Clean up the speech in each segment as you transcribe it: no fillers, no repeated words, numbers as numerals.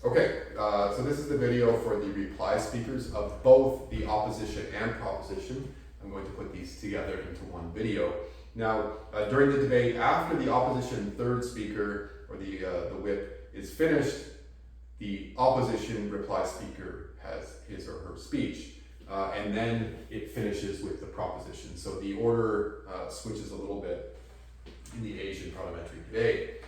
Okay, so this is the video for the reply speakers of both the opposition and proposition. I'm going to put these together into one video. Now, during the debate, after the opposition third speaker, or the whip, is finished, the opposition reply speaker has his or her speech. And then it finishes with the proposition. So the order switches a little bit in the Asian parliamentary debate.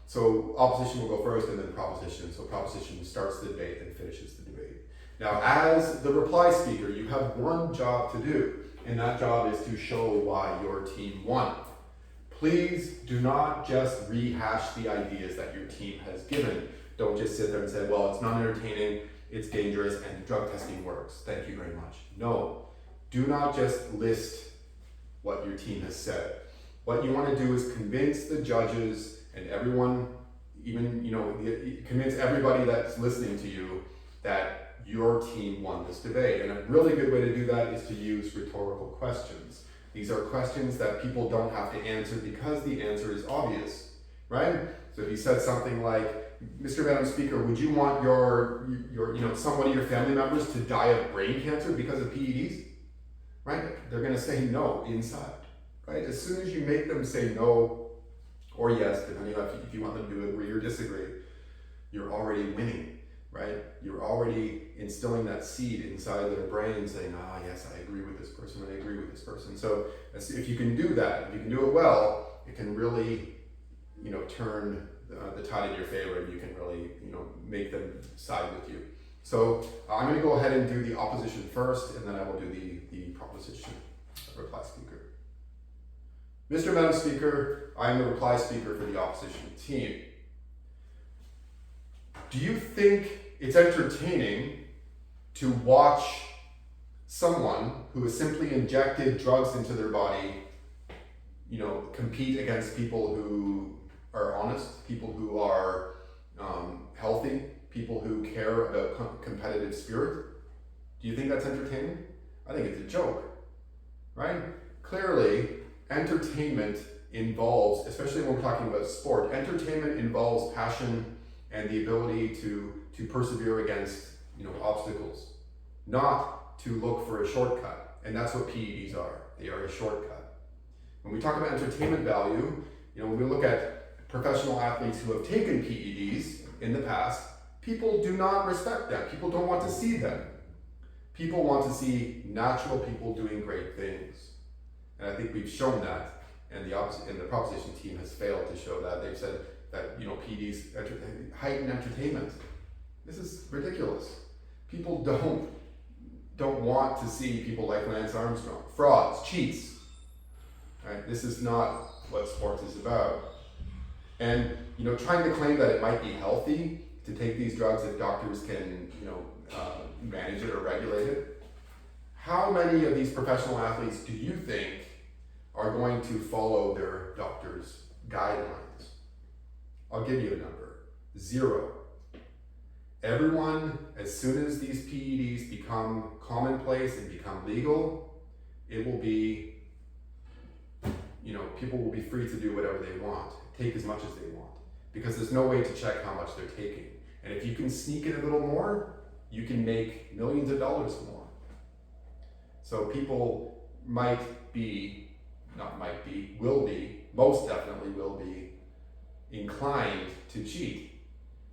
So opposition will go first and then proposition. So proposition starts the debate and finishes the debate. Now, as the reply speaker, you have one job to do, and that job is to show why your team won. Please do not just rehash the ideas that your team has given. Don't just sit there and say, well, it's not entertaining, it's dangerous, and drug testing works. Thank you very much. No, do not just list what your team has said. What you want to do is convince the judges and everyone, even, convince everybody that's listening to you that your team won this debate. And a really good way to do that is to use rhetorical questions. These are questions that people don't have to answer because the answer is obvious, right? So if you said something like, Mr. Madam Speaker, would you want somebody, your family members to die of brain cancer because of PEDs? Right? They're gonna say no inside, right? As soon as you make them say no or yes, depending on if you want them to agree or disagree, you're already winning, right? You're already instilling that seed inside their brain saying, yes, I agree with this person, I agree with this person. So if you can do that, if you can do it well, it can really, turn the tide in your favor, and you can really, make them side with you. So I'm going to go ahead and do the opposition first, and then I will do the proposition reply speaker. Mr. Madam Speaker, I am the reply speaker for the opposition team. Do you think it's entertaining to watch someone who has simply injected drugs into their body, compete against people who are honest, people who are healthy, people who care about competitive spirit? Do you think that's entertaining? I think it's a joke, right? Clearly, entertainment involves, especially when we're talking about sport, entertainment involves passion and the ability to persevere against obstacles, not to look for a shortcut. And that's what PEDs are. They are a shortcut. When we talk about entertainment value, when we look at professional athletes who have taken PEDs in the past, people do not respect them. People don't want to see them. People want to see natural people doing great things. And I think we've shown that, and the proposition team has failed to show that. They've said that PEDs heighten entertainment. This is ridiculous. People don't want to see people like Lance Armstrong, frauds, cheats. Right? This is not what sports is about. And trying to claim that it might be healthy to take these drugs if doctors can manage it or regulate it. How many of these professional athletes do you think are going to follow their doctor's guidelines? I'll give you a number: 0. Everyone, as soon as these PEDs become commonplace and become legal, it will be, people will be free to do whatever they want, take as much as they want, because there's no way to check how much they're taking. And if you can sneak it a little more, you can make millions of dollars more. So people will be, most definitely will be inclined to cheat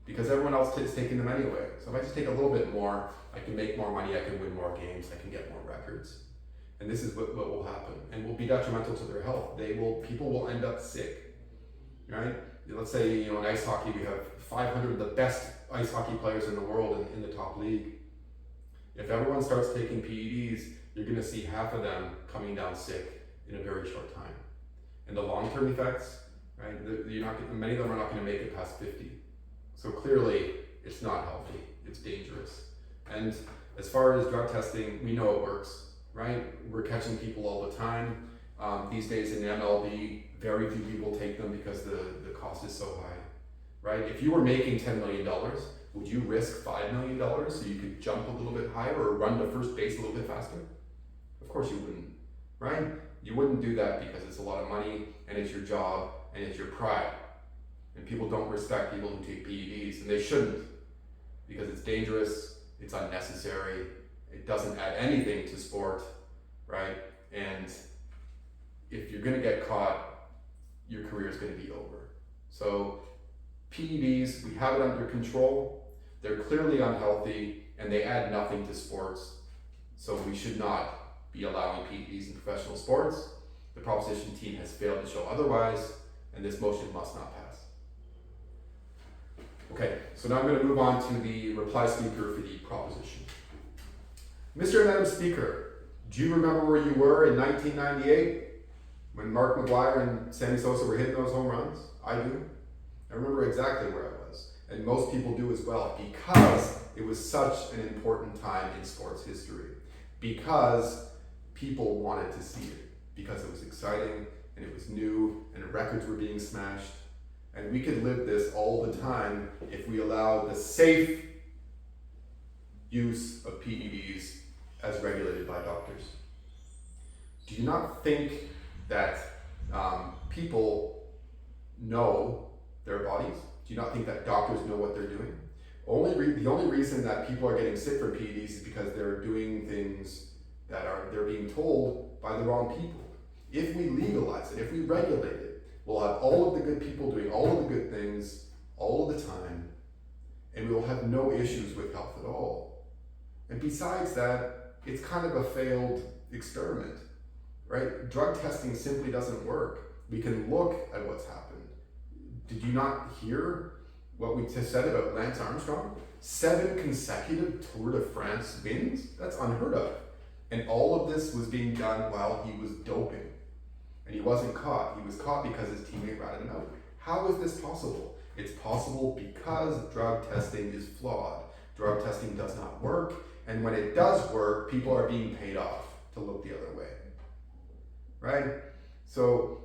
because everyone else is taking them anyway. So if I just take a little bit more, I can make more money, I can win more games, I can get more records. And this is what will happen, and will be detrimental to their health. People will end up sick, right? Let's say, in ice hockey, we have 500 of the best ice hockey players in the world in the top league. If everyone starts taking PEDs, you're going to see half of them coming down sick in a very short time. And the long-term effects, right? Many of them are not going to make it past 50. So clearly, it's not healthy. It's dangerous. And as far as drug testing, we know it works, right? We're catching people all the time. These days in MLB, very few people take them because the cost is so high, right? If you were making $10 million, would you risk $5 million so you could jump a little bit higher or run to first base a little bit faster? Of course you wouldn't, right? You wouldn't do that because it's a lot of money and it's your job and it's your pride. And people don't respect people who take PEDs, and they shouldn't. because it's dangerous, it's unnecessary, it doesn't add anything to sport, right? And if you're gonna get caught, your career is gonna be over. So PEDs, we have it under control. They're clearly unhealthy and they add nothing to sports. So we should not be allowing PEDs in professional sports. The proposition team has failed to show otherwise, and this motion must not pass. Okay, so now I'm going to move on to the reply speaker for the proposition. Mr. and Madam Speaker, do you remember where you were in 1998 when Mark McGuire and Sammy Sosa were hitting those home runs? I do. I remember exactly where I was, and most people do as well, because it was such an important time in sports history, because people wanted to see it, because it was exciting and it was new and records were being smashed. And we could live this all the time if we allowed the safe use of PEDs as regulated by doctors. Do you not think that people know their bodies? Do you not think that doctors know what they're doing? The only reason that people are getting sick from PEDs is because they're doing things that they're being told by the wrong people. If we legalize it, if we regulate it, we'll have all of the good people doing all of the good things all of the time, and we will have no issues with health at all. And besides that, it's kind of a failed experiment, right? Drug testing simply doesn't work. We can look at what's happened. Did you not hear what we just said about Lance Armstrong? 7 consecutive Tour de France wins? That's unheard of. And all of this was being done while he was doping. And he wasn't caught. He was caught because his teammate ratted him out. How is this possible? It's possible because drug testing is flawed. Drug testing does not work. And when it does work, people are being paid off to look the other way. Right? So,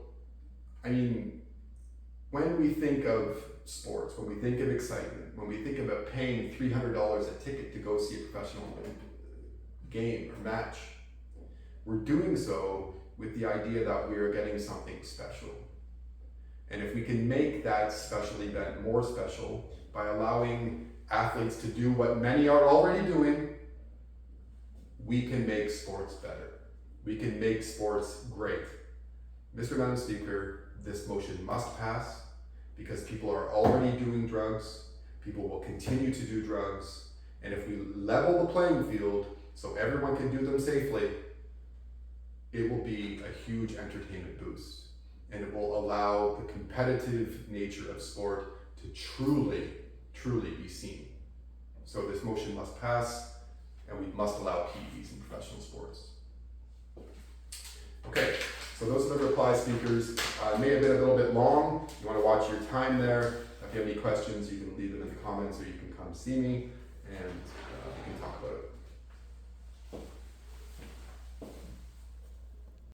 I mean, when we think of sports, when we think of excitement, when we think about paying $300 a ticket to go see a professional game or match, we're doing so with the idea that we are getting something special. And if we can make that special event more special by allowing athletes to do what many are already doing, we can make sports better. We can make sports great. Mr. Madam Speaker, this motion must pass because people are already doing drugs, people will continue to do drugs, and if we level the playing field so everyone can do them safely, it will be a huge entertainment boost, and it will allow the competitive nature of sport to truly be seen. So this motion must pass, and we must allow PEDs in professional sports. Okay, so those are the reply speakers. It may have been a little bit long. You want to watch your time there. If you have any questions, you can leave them in the comments, or you can come see me, and we can talk about it.